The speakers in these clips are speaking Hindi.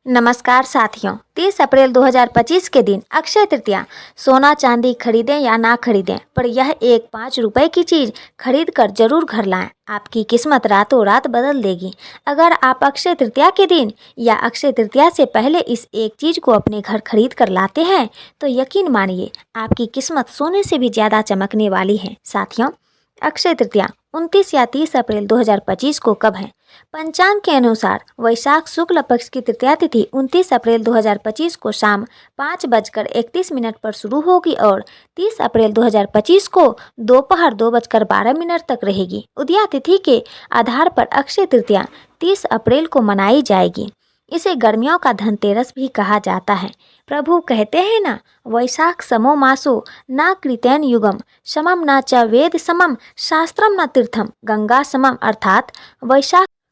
नमस्कार साथियों, 30 अप्रैल 2025 के दिन अक्षय तृतीया। सोना चांदी खरीदें या ना खरीदें, पर यह एक 5 रुपए की चीज़ खरीद कर जरूर घर लाएं। आपकी किस्मत रातों रात बदल देगी। अगर आप अक्षय तृतीया के दिन या अक्षय तृतीया से पहले इस एक चीज़ को अपने घर खरीद कर लाते हैं तो यकीन मानिए आपकी किस्मत सोने से भी ज़्यादा चमकने वाली है। साथियों, अक्षय तृतीया 29 या 30 अप्रैल 2025 को कब है? पंचांग के अनुसार वैशाख शुक्ल पक्ष की तृतीया तिथि 29 अप्रैल 2025 को शाम 5:31 पर शुरू होगी और 30 अप्रैल 2025 को दोपहर 2:12 तक रहेगी। उदया तिथि के आधार पर अक्षय तृतीया 30 अप्रैल को मनाई जाएगी। इसे गर्मियों का धनतेरस भी कहा जाता है। प्रभु कहते हैं ना, वैशाख समो मासो न कृतेन युगम समम न च वेद समम शास्त्रम न तीर्थम गंगा समम। अर्थात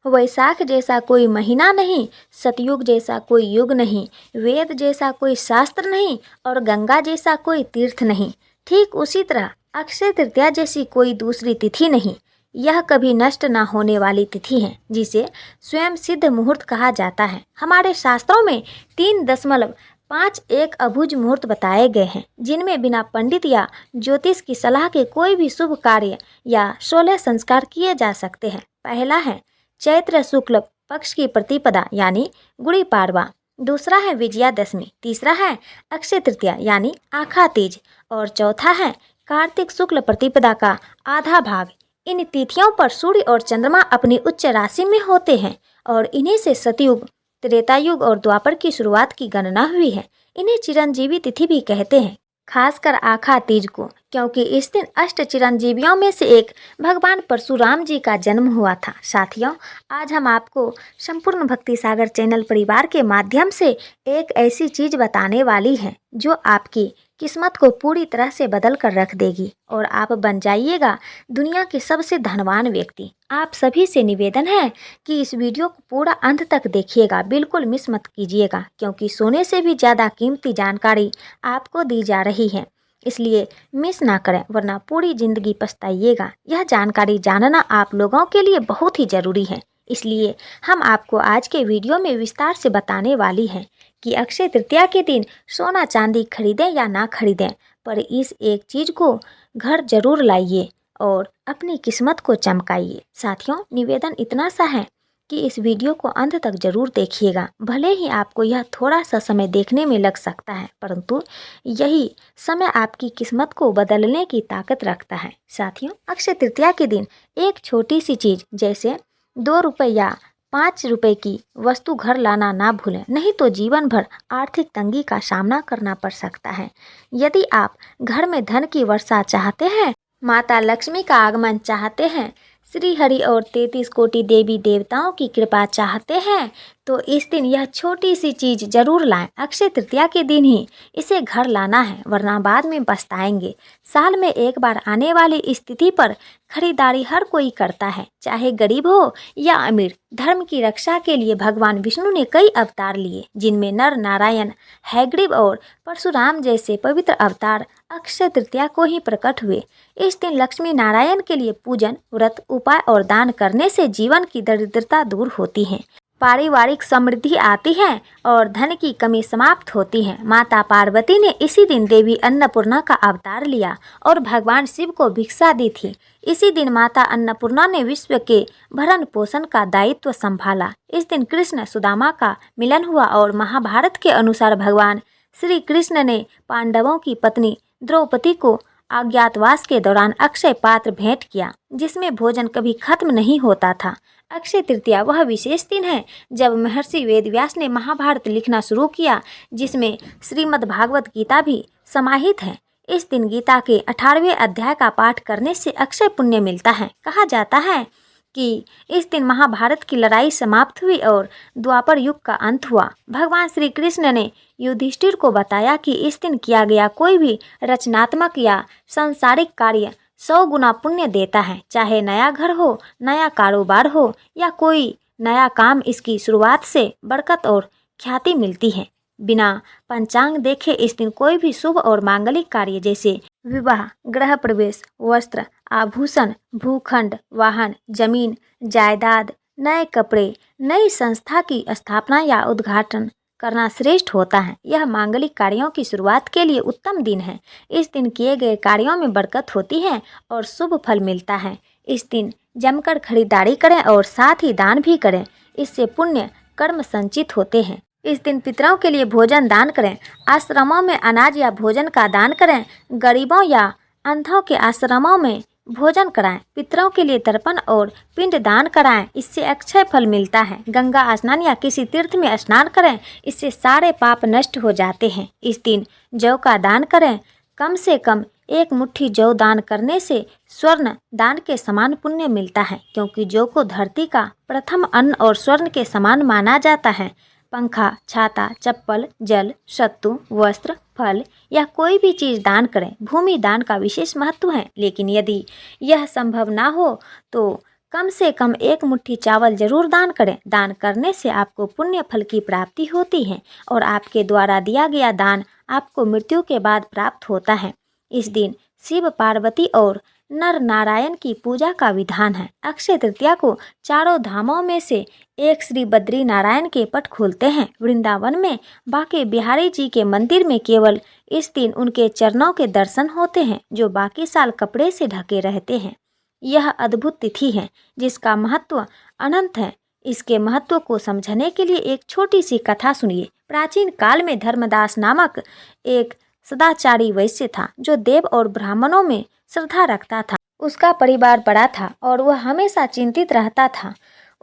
वैशाख जैसा कोई महीना नहीं, सतयुग जैसा कोई युग नहीं, वेद जैसा कोई शास्त्र नहीं और गंगा जैसा कोई तीर्थ नहीं। ठीक उसी तरह अक्षय तृतीया जैसी कोई दूसरी तिथि नहीं। यह कभी नष्ट न होने वाली तिथि है, जिसे स्वयं सिद्ध मुहूर्त कहा जाता है। हमारे शास्त्रों में 3.51 अभुज मुहूर्त बताए गए हैं, जिनमें बिना पंडित या ज्योतिष की सलाह के कोई भी शुभ कार्य या 16 संस्कार किए जा सकते हैं। पहला है चैत्र शुक्ल पक्ष की प्रतिपदा यानी गुड़ी पाड़वा, दूसरा है विजयादशमी, तीसरा है अक्षय तृतीया यानी आखा तीज और चौथा है कार्तिक शुक्ल प्रतिपदा का आधा भाग। इन तिथियों पर सूर्य और चंद्रमा अपनी उच्च राशि में होते हैं और इन्हीं से सतयुग, त्रेतायुग और द्वापर की शुरुआत की गणना हुई है। इन्हें चिरंजीवी तिथि भी कहते हैं, खासकर आखा तीज को, क्योंकि इस दिन अष्ट चिरंजीवियों में से एक भगवान परशुराम जी का जन्म हुआ था। साथियों, आज हम आपको संपूर्ण भक्ति सागर चैनल परिवार के माध्यम से एक ऐसी चीज़ बताने वाली है जो आपकी किस्मत को पूरी तरह से बदल कर रख देगी और आप बन जाइएगा दुनिया के सबसे धनवान व्यक्ति। आप सभी से निवेदन है कि इस वीडियो को पूरा अंत तक देखिएगा, बिल्कुल मिस मत कीजिएगा, क्योंकि सोने से भी ज़्यादा कीमती जानकारी आपको दी जा रही है। इसलिए मिस ना करें, वरना पूरी ज़िंदगी पछताइएगा। यह जानकारी जानना आप लोगों के लिए बहुत ही ज़रूरी है। इसलिए हम आपको आज के वीडियो में विस्तार से बताने वाली हैं कि अक्षय तृतीया के दिन सोना चांदी खरीदें या ना खरीदें, पर इस एक चीज़ को घर जरूर लाइए और अपनी किस्मत को चमकाइए। साथियों, निवेदन इतना सा है कि इस वीडियो को अंत तक जरूर देखिएगा। भले ही आपको यह थोड़ा सा समय देखने में लग सकता है, परंतु यही समय आपकी किस्मत को बदलने की ताकत रखता है। साथियों, अक्षय तृतीया के दिन एक छोटी सी चीज़ जैसे 2 रुपये या 5 रुपये की वस्तु घर लाना ना भूलें, नहीं तो जीवन भर आर्थिक तंगी का सामना करना पड़ सकता है। यदि आप घर में धन की वर्षा चाहते हैं, माता लक्ष्मी का आगमन चाहते हैं, श्री हरि और 33 कोटि देवी देवताओं की कृपा चाहते हैं, तो इस दिन यह छोटी सी चीज़ जरूर लाएं। अक्षय तृतीया के दिन ही इसे घर लाना है, वरना बाद में पछताएंगे। साल में एक बार आने वाली इस तिथि पर खरीदारी हर कोई करता है, चाहे गरीब हो या अमीर। धर्म की रक्षा के लिए भगवान विष्णु ने कई अवतार लिए, जिनमें नर नारायण, हैग्रीव और परशुराम जैसे पवित्र अवतार अक्षय तृतीया को ही प्रकट हुए। इस दिन लक्ष्मी नारायण के लिए पूजन, व्रत, उपाय और दान करने से जीवन की दरिद्रता दूर होती है, पारिवारिक समृद्धि आती है और धन की कमी समाप्त होती है। माता पार्वती ने इसी दिन देवी अन्नपूर्णा का अवतार लिया और भगवान शिव को भिक्षा दी थी। इसी दिन माता अन्नपूर्णा ने विश्व के भरण पोषण का दायित्व संभाला। इस दिन कृष्ण सुदामा का मिलन हुआ और महाभारत के अनुसार भगवान श्री कृष्ण ने पांडवों की पत्नी द्रौपदी को अज्ञातवास के दौरान अक्षय पात्र भेंट किया, जिसमें भोजन कभी खत्म नहीं होता था। अक्षय तृतीया वह विशेष दिन है जब महर्षि वेदव्यास ने महाभारत लिखना शुरू किया, जिसमें श्रीमद् भागवत गीता भी समाहित है। इस दिन गीता के 18वें अध्याय का पाठ करने से अक्षय पुण्य मिलता है। कहा जाता है कि इस दिन महाभारत की लड़ाई समाप्त हुई और द्वापर युग का अंत हुआ। भगवान श्री कृष्ण ने युधिष्ठिर को बताया कि इस दिन किया गया कोई भी रचनात्मक या सांसारिक कार्य 100 गुना पुण्य देता है, चाहे नया घर हो, नया कारोबार हो या कोई नया काम। इसकी शुरुआत से बरकत और ख्याति मिलती है। बिना पंचांग देखे इस दिन कोई भी शुभ और मांगलिक कार्य जैसे विवाह, गृह प्रवेश, वस्त्र, आभूषण, भूखंड, वाहन, जमीन, जायदाद, नए कपड़े, नई संस्था की स्थापना या उद्घाटन करना श्रेष्ठ होता है। यह मांगलिक कार्यों की शुरुआत के लिए उत्तम दिन है। इस दिन किए गए कार्यों में बरकत होती है और शुभ फल मिलता है। इस दिन जमकर खरीदारी करें और साथ ही दान भी करें, इससे पुण्य कर्म संचित होते हैं। इस दिन पितरों के लिए भोजन दान करें, आश्रमों में अनाज या भोजन का दान करें, गरीबों या अंधों के आश्रमों में भोजन कराएं, पितरों के लिए तर्पण और पिंड दान कराएं, इससे अक्षय फल मिलता है। गंगा स्नान या किसी तीर्थ में स्नान करें, इससे सारे पाप नष्ट हो जाते हैं। इस दिन जौ का दान करें, कम से कम 1 मुट्ठी जौ दान करने से स्वर्ण दान के समान पुण्य मिलता है, क्योंकि जौ को धरती का प्रथम अन्न और स्वर्ण के समान माना जाता है। पंखा, छाता, चप्पल, जल, सत्तू, वस्त्र, फल या कोई भी चीज़ दान करें। भूमि दान का विशेष महत्व है, लेकिन यदि यह संभव ना हो तो कम से कम 1 मुट्ठी चावल जरूर दान करें। दान करने से आपको पुण्य फल की प्राप्ति होती है और आपके द्वारा दिया गया दान आपको मृत्यु के बाद प्राप्त होता है। इस दिन शिव, पार्वती और नर नारायण की पूजा का विधान है। अक्षय तृतीया को चारों धामों में से एक श्री बद्री नारायण के पट खोलते हैं। वृंदावन में बाके बिहारी जी के मंदिर में केवल इस दिन उनके चरणों के दर्शन होते हैं, जो बाकी साल कपड़े से ढके रहते हैं। यह अद्भुत तिथि है जिसका महत्व अनंत है। इसके महत्व को समझने के लिए एक छोटी सी कथा सुनिए। प्राचीन काल में धर्मदास नामक एक सदाचारी वैश्य था, जो देव और ब्राह्मणों में श्रद्धा रखता था। उसका परिवार बड़ा था और वह हमेशा चिंतित रहता था।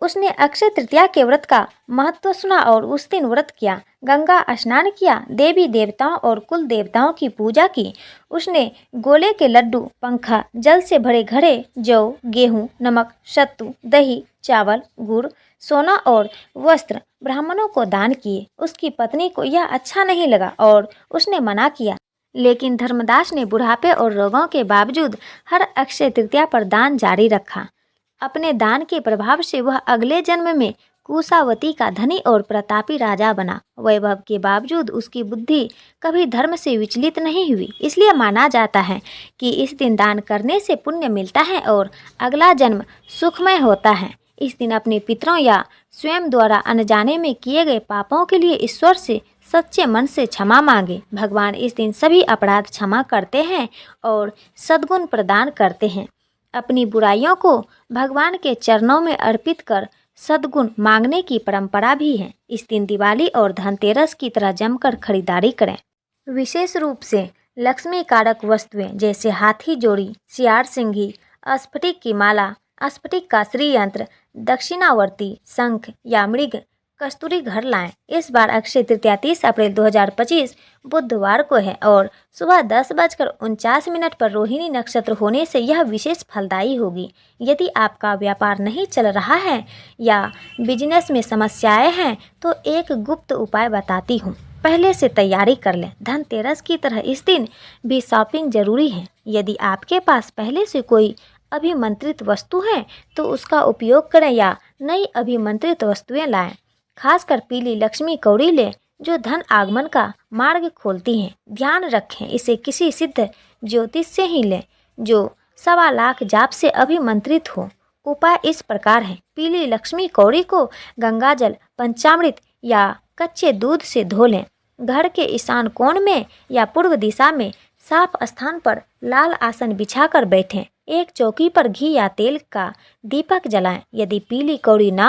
उसने अक्षय तृतीया के व्रत का महत्व सुना और उस दिन व्रत किया, गंगा स्नान किया, देवी देवताओं और कुल देवताओं की पूजा की। उसने गोले के लड्डू, पंखा, जल से भरे घड़े, जौ, गेहूं, नमक, सत्तू, दही, चावल, गुड़, सोना और वस्त्र ब्राह्मणों को दान किए। उसकी पत्नी को यह अच्छा नहीं लगा और उसने मना किया, लेकिन धर्मदास ने बुढ़ापे और रोगों के बावजूद हर अक्षय तृतीया पर दान जारी रखा। अपने दान के प्रभाव से वह अगले जन्म में कुशावती का धनी और प्रतापी राजा बना। वैभव के बावजूद उसकी बुद्धि कभी धर्म से विचलित नहीं हुई। इसलिए माना जाता है कि इस दिन दान करने से पुण्य मिलता है और अगला जन्म सुखमय होता है। इस दिन अपने पितरों या स्वयं द्वारा अनजाने में किए गए पापों के लिए ईश्वर से सच्चे मन से क्षमा मांगे। भगवान इस दिन सभी अपराध क्षमा करते हैं और सद्गुण प्रदान करते हैं। अपनी बुराइयों को भगवान के चरणों में अर्पित कर सद्गुण मांगने की परंपरा भी है। इस दिन दिवाली और धनतेरस की तरह जमकर खरीदारी करें। विशेष रूप से लक्ष्मी कारक वस्तुएं जैसे हाथी जोड़ी, सियार सिंघी, स्फटिक की माला, स्फटिक का श्री यंत्र, दक्षिणावर्ती, शंख या मृग, कस्तूरी घर लाएं। इस बार अक्षय तृतीया 30 अप्रैल 2025 बुधवार को है और सुबह 10:49 पर रोहिणी नक्षत्र होने से यह विशेष फलदायी होगी। यदि आपका व्यापार नहीं चल रहा है या बिजनेस में समस्याएं हैं तो एक गुप्त उपाय बताती हूँ, पहले से तैयारी कर लें। धनतेरस की तरह इस दिन भी शॉपिंग जरूरी है। यदि आपके पास पहले से कोई अभिमंत्रित वस्तु है तो उसका उपयोग करें या नई अभिमंत्रित वस्तुएं लाएं। खासकर पीली लक्ष्मी कौड़ी लें जो धन आगमन का मार्ग खोलती हैं। ध्यान रखें, इसे किसी सिद्ध ज्योतिष से ही लें जो 1.25 लाख जाप से अभिमंत्रित हो। उपाय इस प्रकार है। पीली लक्ष्मी कौड़ी को गंगाजल, पंचामृत या कच्चे दूध से धो लें। घर के ईशान कोण में या पूर्व दिशा में साफ स्थान पर लाल आसन बिछाकर बैठें। एक चौकी पर घी या तेल का दीपक जलाएं। यदि पीली कौड़ी ना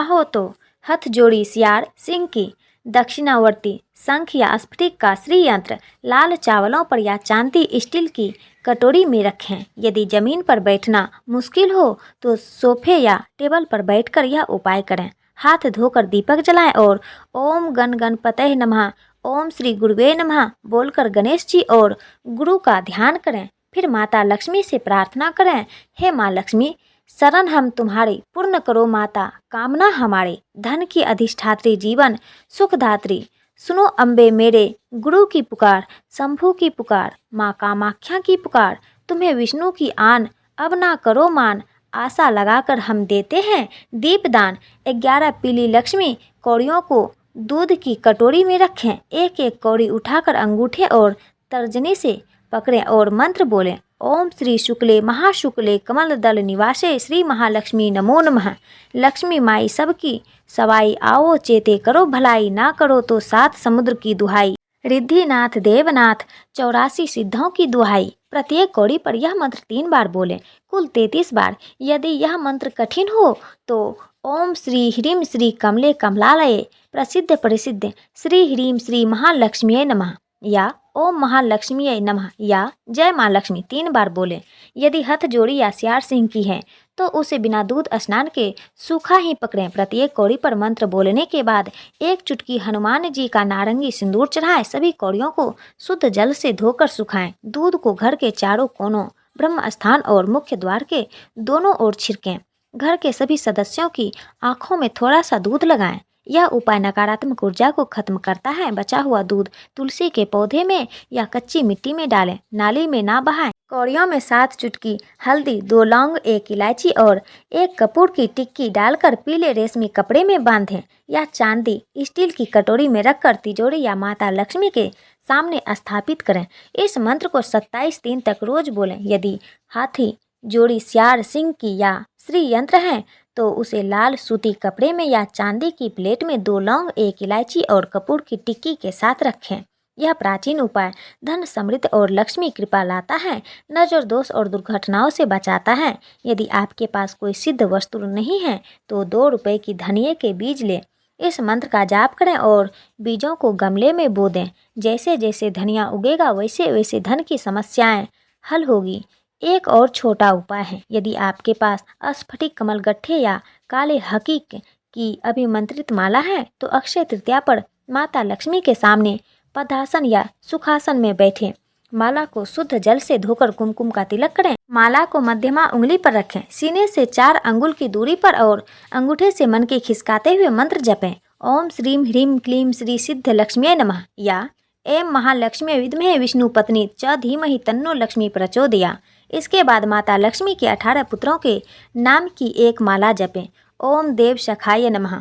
हो तो हथ जोड़ी सियार सिंह की, दक्षिणावर्ती, शंख या स्फटिक का श्री यंत्र लाल चावलों पर या चांदी स्टील की कटोरी में रखें। यदि जमीन पर बैठना मुश्किल हो तो सोफे या टेबल पर बैठकर यह उपाय करें। हाथ धोकर दीपक जलाएं और ओम गण गणपतये नमः, ओम श्री गुरुवे नमः बोलकर गणेश जी और गुरु का ध्यान करें। फिर माता लक्ष्मी से प्रार्थना करें, हे माँ लक्ष्मी, शरण हम तुम्हारी, पूर्ण करो माता कामना हमारी। धन की अधिष्ठात्री, जीवन सुखदात्री, सुनो अम्बे मेरे गुरु की पुकार, शंभू की पुकार, माँ कामाख्या की पुकार। तुम्हें विष्णु की आन, अब ना करो मान। आशा लगाकर हम देते हैं दीपदान। 11 पीली लक्ष्मी कौड़ियों को दूध की कटोरी में रखें। एक एक कौड़ी उठाकर अंगूठे और तर्जनी से पकड़ें और मंत्र बोलें, ओम श्री शुक्ले महाशुक्ले कमल दल निवासे श्री महालक्ष्मी नमो नमः। लक्ष्मी माई सबकी सवाई आओ चेते करो भलाई, ना करो तो 7 समुद्र की दुहाई। रिद्धिनाथ देवनाथ 84 सिद्धों की दुहाई। प्रत्येक कौड़ी पर यह मंत्र 3 बार बोलें, कुल 33 बार। यदि यह मंत्र कठिन हो तो ओम श्री ह्रीम श्री कमले कमलालये प्रसिद्ध श्री ह्रीम श्री महालक्ष्मीये नमः या ओम महालक्ष्मीये नमः या जय माँ लक्ष्मी 3 बार बोलें। यदि हथजोड़ी या सियार सिंह की है तो उसे बिना दूध स्नान के सूखा ही पकड़ें। प्रत्येक कौड़ी पर मंत्र बोलने के बाद 1 चुटकी हनुमान जी का नारंगी सिंदूर चढ़ाएं। सभी कौड़ियों को शुद्ध जल से धोकर सुखाएं। दूध को घर के चारों कोनों, ब्रह्म स्थान और मुख्य द्वार के दोनों ओर छिड़कें। घर के सभी सदस्यों की आंखों में थोड़ा सा दूध लगाएं। यह उपाय नकारात्मक ऊर्जा को खत्म करता है। बचा हुआ दूध तुलसी के पौधे में या कच्ची मिट्टी में डालें, नाली में ना बहाएं। कौड़ियों में 7 चुटकी हल्दी, 2 लौंग, 1 इलायची और 1 कपूर की टिक्की डालकर पीले रेशमी कपड़े में बांधें या चांदी स्टील की कटोरी में रखकर तिजोरी या माता लक्ष्मी के सामने स्थापित करें। इस मंत्र को 27 दिन तक रोज बोलें। यदि हाथी जोड़ी सियार सिंह की या श्री यंत्र है तो उसे लाल सूती कपड़े में या चांदी की प्लेट में 2 लौंग, 1 इलायची और कपूर की टिक्की के साथ रखें। यह प्राचीन उपाय धन, समृद्धि और लक्ष्मी कृपा लाता है, नजर दोष और दुर्घटनाओं से बचाता है। यदि आपके पास कोई सिद्ध वस्तु नहीं है तो 2 रुपए की धनिये के बीज लें। इस मंत्र का जाप करें और बीजों को गमले में बो दें। जैसे जैसे धनिया उगेगा वैसे वैसे धन की समस्याएं हल होगी। एक और छोटा उपाय है, यदि आपके पास स्फटिक कमल गट्ठे या काले हकीक की अभिमंत्रित माला है तो अक्षय तृतीया पर माता लक्ष्मी के सामने पद्मासन या सुखासन में बैठे माला को शुद्ध जल से धोकर कुमकुम का तिलक करें। माला को मध्यमा उंगली पर रखें, सीने से 4 अंगुल की दूरी पर और अंगूठे से मन के खिसकाते हुए मंत्र जपें। ओम श्रीम ह्रीम क्लीम श्री सिद्ध लक्ष्मीये नमः या एम महालक्ष्मी विद्महे विष्णु पत्नी च धीमहि तन्नो लक्ष्मी प्रचोदया। इसके बाद माता लक्ष्मी के 18 पुत्रों के नाम की एक माला जपें। ओम देव सखाय नमः,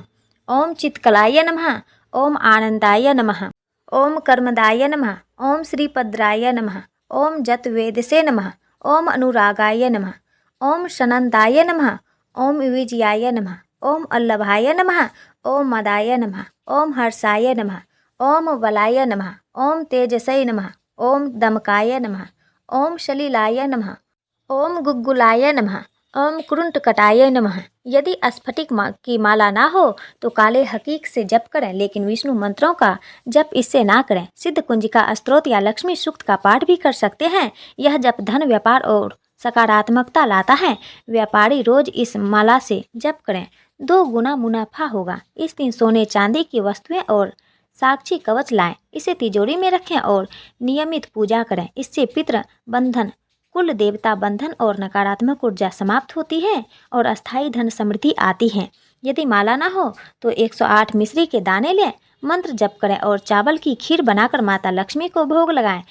ओम चित्कलाय नमः, ओम आनंदाय नमः, ओम कर्मदाय नमः, ओम श्रीपद्राय नमः, ओम जतवेदसे नमः, ओम अनुरागाय नमः, ओम शनंदाय नमः, ओम विजयाय नमः, ओम अल्लभाय नमः, ओम मदाय नमः, ओम हर्षाय नमः, ओम बलाय नमः, ओम तेजसै नमः, ओम दमकाय नमः, ओम शलीलाय नमः, ओम गुग्गुलाय नमः, ओम कुरुंटकटाय नमः। यदि स्फटिक की माला ना हो तो काले हकीक से जप करें, लेकिन विष्णु मंत्रों का जप इससे ना करें। सिद्ध कुंजिका स्तोत्र या लक्ष्मी सूक्त का पाठ भी कर सकते हैं। यह जप धन, व्यापार और सकारात्मकता लाता है। व्यापारी रोज इस माला से जप करें, 2 गुना मुनाफा होगा। इस दिन सोने चांदी की वस्तुएं और साक्षी कवच लाएं, इसे तिजोरी में रखें और नियमित पूजा करें। इससे पितृ बंधन, कुल देवता बंधन और नकारात्मक ऊर्जा समाप्त होती है और अस्थायी धन समृद्धि आती है। यदि माला ना हो तो 108 मिश्री के दाने लें, मंत्र जप करें और चावल की खीर बनाकर माता लक्ष्मी को भोग लगाएं।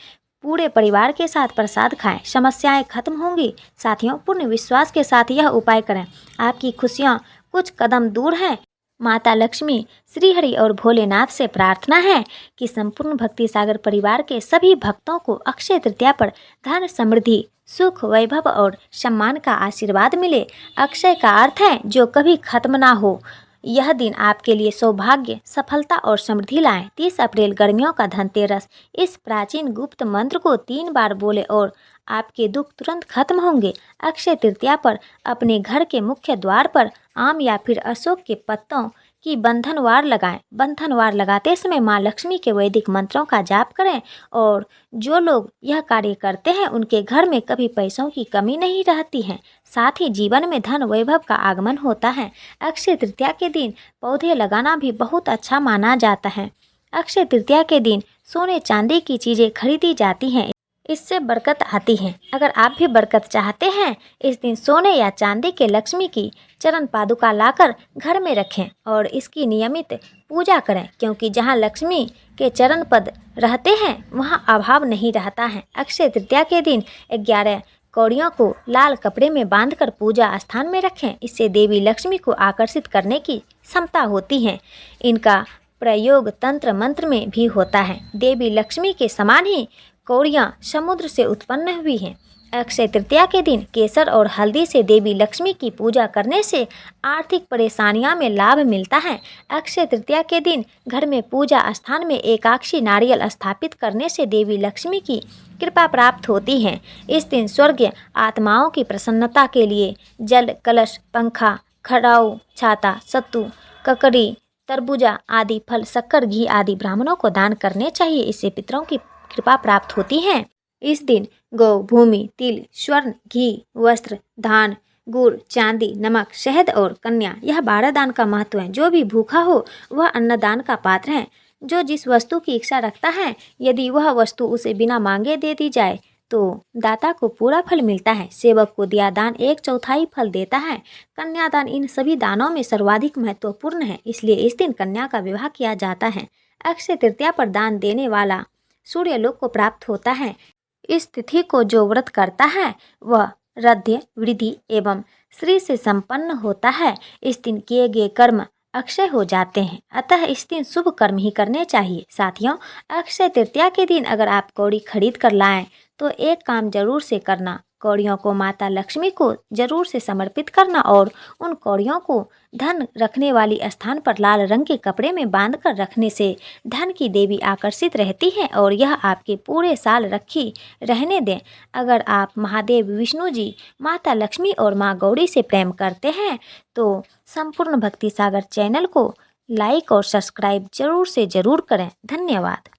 पूरे परिवार के साथ प्रसाद खाएं, समस्याएं खत्म होंगी। साथियों, पूर्ण विश्वास के साथ यह उपाय करें, आपकी खुशियाँ कुछ कदम दूर हैं। माता लक्ष्मी, श्रीहरि और भोलेनाथ से प्रार्थना है कि संपूर्ण भक्ति सागर परिवार के सभी भक्तों को अक्षय तृतीया पर धन, समृद्धि, सुख, वैभव और सम्मान का आशीर्वाद मिले। अक्षय का अर्थ है जो कभी खत्म ना हो। यह दिन आपके लिए सौभाग्य, सफलता और समृद्धि लाए। 30 अप्रैल गर्मियों का धनतेरस। इस प्राचीन गुप्त मंत्र को 3 बार बोले और आपके दुख तुरंत खत्म होंगे। अक्षय तृतीया पर अपने घर के मुख्य द्वार पर आम या फिर अशोक के पत्तों की बंधनवार लगाएं। बंधनवार लगाते समय माँ लक्ष्मी के वैदिक मंत्रों का जाप करें और जो लोग यह कार्य करते हैं उनके घर में कभी पैसों की कमी नहीं रहती है, साथ ही जीवन में धन वैभव का आगमन होता है। अक्षय तृतीया के दिन पौधे लगाना भी बहुत अच्छा माना जाता है। अक्षय तृतीया के दिन सोने चांदी की चीज़ें खरीदी जाती हैं, इससे बरकत आती है। अगर आप भी बरकत चाहते हैं, इस दिन सोने या चांदी के लक्ष्मी की चरण पादुका लाकर घर में रखें और इसकी नियमित पूजा करें, क्योंकि जहां लक्ष्मी के चरण पद रहते हैं वहां अभाव नहीं रहता है। अक्षय तृतीया के दिन 11 कौड़ियों को लाल कपड़े में बांधकर पूजा स्थान में रखें। इससे देवी लक्ष्मी को आकर्षित करने की क्षमता होती है। इनका प्रयोग तंत्र मंत्र में भी होता है। देवी लक्ष्मी के समान ही कौड़ियाँ समुद्र से उत्पन्न हुई हैं। अक्षय तृतीया के दिन केसर और हल्दी से देवी लक्ष्मी की पूजा करने से आर्थिक परेशानियों में लाभ मिलता है। अक्षय तृतीया के दिन घर में पूजा स्थान में एकाक्षी नारियल स्थापित करने से देवी लक्ष्मी की कृपा प्राप्त होती है। इस दिन स्वर्गीय आत्माओं की प्रसन्नता के लिए जल कलश, पंखा, खड़ाऊ, छाता, सत्तू, ककड़ी, तरबूजा आदि फल, शक्कर, घी आदि ब्राह्मणों को दान करने चाहिए। इससे पितरों की कृपा प्राप्त होती है। इस दिन गौ, भूमि, तिल, स्वर्ण, घी, वस्त्र, धान, गुड़, चांदी, नमक, शहद और कन्या, यह 12 दान का महत्व है। जो भी भूखा हो वह अन्नदान का पात्र है। जो जिस वस्तु की इच्छा रखता है, यदि वह वस्तु उसे बिना मांगे दे दी जाए तो दाता को पूरा फल मिलता है। सेवक को दिया दान 1/4 फल देता है। कन्यादान इन सभी दानों में सर्वाधिक महत्वपूर्ण है, इसलिए इस दिन कन्या का विवाह किया जाता है। अक्षय तृतीया पर दान देने वाला सूर्यलोक को प्राप्त होता है। इस तिथि को जो व्रत करता है वह रध्य, वृद्धि एवं श्री से संपन्न होता है। इस दिन किए गए कर्म अक्षय हो जाते हैं, अतः इस दिन शुभ कर्म ही करने चाहिए। साथियों, अक्षय तृतीया के दिन अगर आप कौड़ी खरीद कर लाएं तो एक काम जरूर से करना, कौड़ियों को माता लक्ष्मी को जरूर से समर्पित करना और उन कौड़ियों को धन रखने वाली स्थान पर लाल रंग के कपड़े में बांध कर रखने से धन की देवी आकर्षित रहती है और यह आपके पूरे साल रखी रहने दें। अगर आप महादेव, विष्णु जी, माता लक्ष्मी और माँ गौरी से प्रेम करते हैं तो संपूर्ण भक्ति सागर चैनल को लाइक और सब्सक्राइब जरूर से जरूर करें। धन्यवाद।